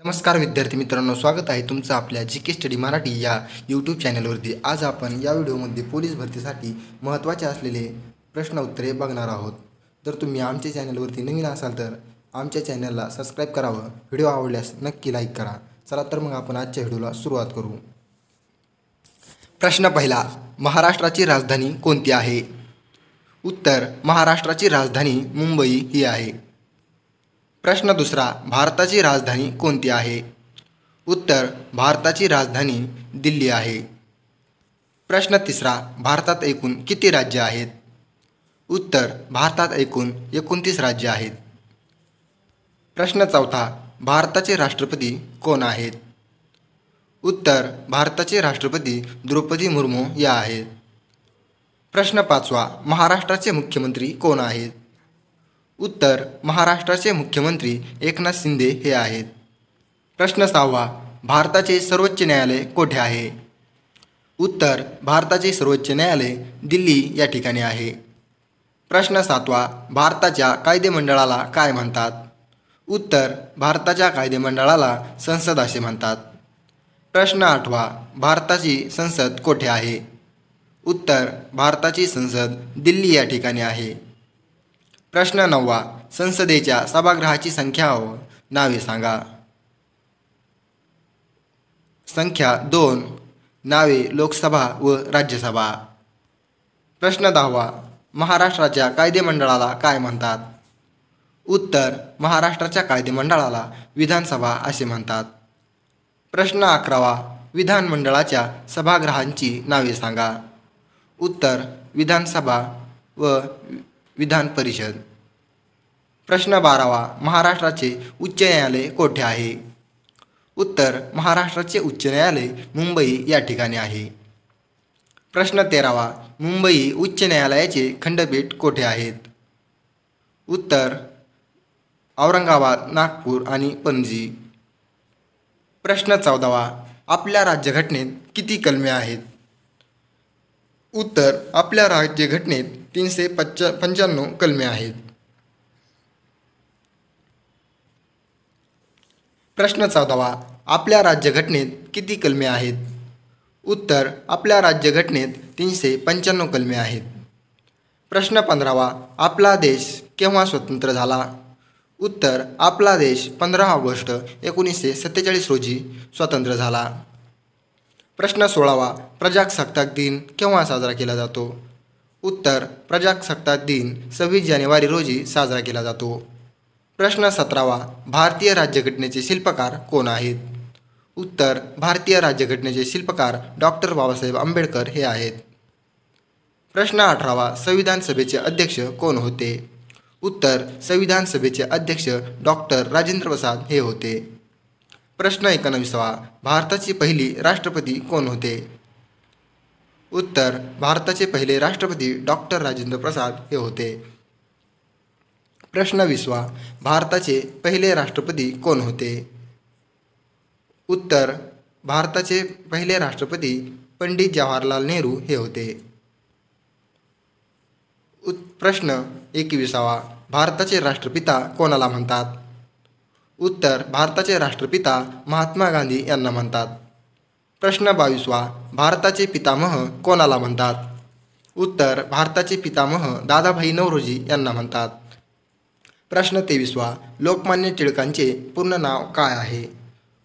नमस्कार विद्यार्थी मित्रांनो, स्वागत आहे तुमचं आपल्या जी.के. स्टडी मराठी या यूट्यूब चॅनलवरती। आज आपण या व्हिडिओमध्ये पोलीस भरतीसाठी महत्त्वाचे असलेले प्रश्न उत्तरे बघणार आहोत। जर तुम्ही आमच्या चॅनलवरती नवीन असाल तर आमच्या चॅनलला सबस्क्राईब करावं, व्हिडिओ आवडल्यास नक्की लाईक करा। चला तर मग आपण आजच्या व्हिडिओला सुरुवात करू। प्रश्न पहिला, महाराष्ट्राची राजधानी कोणती आहे? उत्तर, महाराष्ट्राची राजधानी मुंबई ही आहे। प्रश्न दुसरा, भारताची राजधानी कोणती आहे? उत्तर, भारताची राजधानी दिल्ली आहे। प्रश्न तिसरा, भारतात एकूण किती राज्य आहेत? उत्तर, भारतात एकूण 29 राज्य आहेत। प्रश्न चौथा, भारताचे राष्ट्रपती कोण आहेत? उत्तर, भारताचे राष्ट्रपती द्रौपदी मुर्मू या आहेत। प्रश्न पाचवा, महाराष्ट्राचे मुख्यमंत्री कोण आहेत? उत्तर, महाराष्ट्राचे मुख्यमंत्री एकनाथ शिंदे हे आहेत। प्रश्न सहावा, भारताचे सर्वोच्च न्यायालय कोठे आहे? उत्तर, भारताचे सर्वोच्च न्यायालय दिल्ली या ठिकाणी आहे। प्रश्न सातवा, भारताच्या कायदेमंडळाला काय म्हणतात? उत्तर, भारताच्या कायदेमंडळाला संसद असे म्हणतात। प्रश्न आठवा, भारताची संसद कोठे आहे? उत्तर, भारताची संसद दिल्ली या ठिकाणी आहे। प्रश्न नववा, संसदेच्या सभागृहाची संख्या व नावे सांगा। संख्या 2, नावे लोकसभा व राज्यसभा। प्रश्न दहावा, महाराष्ट्राच्या कायदेमंडळाला काय म्हणतात? उत्तर, महाराष्ट्राच्या कायदेमंडळाला विधानसभा असे म्हणतात। प्रश्न 11वा, विधानमंडळाच्या सभागृहांची नावे सांगा। उत्तर, विधानसभा व विधान परिषद। प्रश्न 12वा, महाराष्ट्राचे उच्च न्यायालय कोठे आहे? उत्तर, महाराष्ट्राचे उच्च न्यायालय मुंबई या ठिकाणी आहे। प्रश्न 13वा, मुंबई उच्च न्यायालयाचे खंडपीठ कोठे आहेत? उत्तर, औरंगाबाद, नागपूर आणि पणजी। प्रश्न 14वा, आपल्या राज्यघटनेत किती कलमे आहेत? उत्तर, आपल्या राज्यघटनेत 395 कलमे आहेत। प्रश्न 14वा, आपल्या राज्यघटनेत किती कलमे आहेत? उत्तर, आपल्या राज्यघटनेत 395 कलमे आहेत। प्रश्न 15वा, आपला देश केव्हा स्वतंत्र झाला? उत्तर, आपला देश 15 ऑगस्ट 1947 रोजी स्वतंत्र झाला। प्रश्न 16वा, प्रजासत्ताक दिन केव्हा साजरा केला जातो? उत्तर, प्रजासत्ताक दिन 26 जानेवारी रोजी साजरा केला जातो। प्रश्न 17वा, भारतीय राज्यघटनेचे शिल्पकार कोण आहेत? उत्तर, भारतीय राज्यघटनेचे शिल्पकार डॉक्टर बाबासाहेब आंबेडकर हे आहेत। प्रश्न 18वा, संविधान सभेचे अध्यक्ष कोण होते? उत्तर, संविधान सभेचे अध्यक्ष डॉक्टर राजेंद्र प्रसाद हे होते। प्रश्न 19वा, भारताचे पहिले राष्ट्रपती कोण होते? उत्तर, भारताचे पहिले राष्ट्रपती डॉक्टर राजेंद्र प्रसाद हे होते। प्रश्न 20वा, भारताचे पहिले राष्ट्रपती कोण होते? उत्तर, भारताचे पहिले राष्ट्रपती पंडित जवाहरलाल नेहरू हे होते। प्रश्न 21वा, भारताचे राष्ट्रपिता कोणाला म्हणतात? उत्तर, भारताचे राष्ट्रपिता महात्मा गांधी यांना म्हणतात। प्रश्न 22वा, भारताचे पितामह कोणाला म्हणतात? उत्तर, भारताचे पितामह दादाभाई नौरोजी यांना म्हणतात। प्रश्न 23वा, लोकमान्य टिळकांचे पूर्ण नाव काय आहे?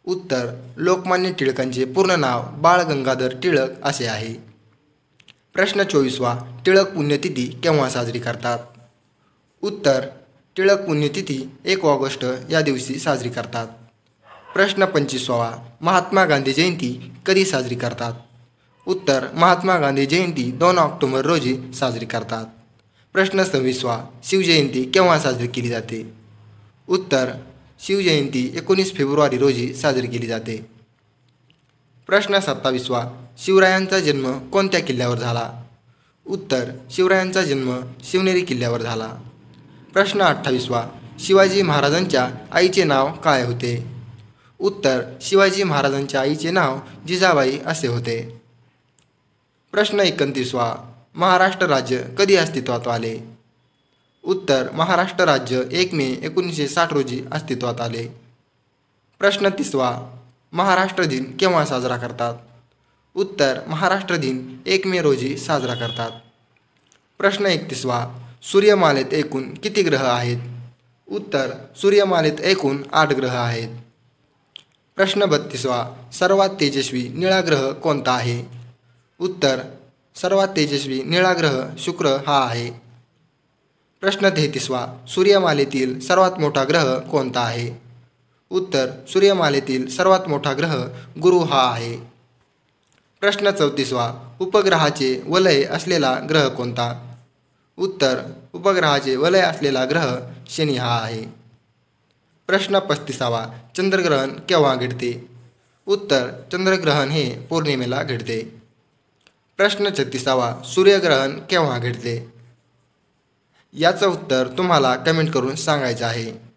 उत्तर, लोकमान्य टिळकांचे पूर्ण नाव बाळ गंगाधर टिळक असे आहे। प्रश्न 24वा, टिळक पुण्यतिथी केव्हा साजरी करतात? उत्तर, टिळक पुण्यतिथी 1 ऑगस्ट या दिवशी साजरी करतात। प्रश्न 25वा, महात्मा गांधी जयंती कधी साजरी करतात? उत्तर, महात्मा गांधी जयंती 2 ऑक्टोबर रोजी साजरी करतात। प्रश्न 26वा, शिवजयंती केव्हा साजरी केली जाते? उत्तर, शिवजयंती 19 फेब्रुवारी रोजी साजरी केली जाते। प्रश्न 27वा, शिवरायांचा जन्म कोणत्या किल्ल्यावर झाला? उत्तर, शिवरायांचा जन्म शिवनेरी किल्ल्यावर झाला। प्रश्न 28वा, शिवाजी महाराजांच्या आईचे नाव काय होते? उत्तर, शिवाजी महाराजांच्या आईचे नाव जिजाबाई असे होते। प्रश्न 29वा, महाराष्ट्र राज्य कधी अस्तित्वात आले? उत्तर, महाराष्ट्र राज्य 1 मे 1960 रोजी अस्तित्वात आले। प्रश्न 30वा. महाराष्ट्र दिन केव्हा साजरा करतात? उत्तर महाराष्ट्र दिन 1 मे रोजी साजरा करतात. प्रश्न 31वा. सूर्यमालेत एकूण किती ग्रह आहेत? उत्तर सूर्यमालेत एकूण 8 ग्रह आहेत. प्रश्न 32वा. सर्वात तेजस्वी निळा ग्रह कोणता आहे? उत्तर सर्वात तेजस्वी निळा ग्रह शुक्र हा आहे. प्रश्न 33वा. सूर्यमालेतील सर्वात मोठा ग्रह कोणता आहे? उत्तर सूर्यमालेतील सर्वात मोठा ग्रह गुरु हा आहे. प्रश्न 34वा. उपग्रहाचे वलय असलेला ग्रह कोणता? उत्तर उपग्रहाचे वलय असलेला ग्रह शनी हा आहे. प्रश्न 35वा. चंद्रग्रहण केव्हा घडते? उत्तर चंद्रग्रहण हे पौर्णिमेला घडते. प्रश्न 36वा. सूर्यग्रहण केव्हा घडते? याचं उत्तर तुम्हाला कमेंट करून सांगायचं आहे.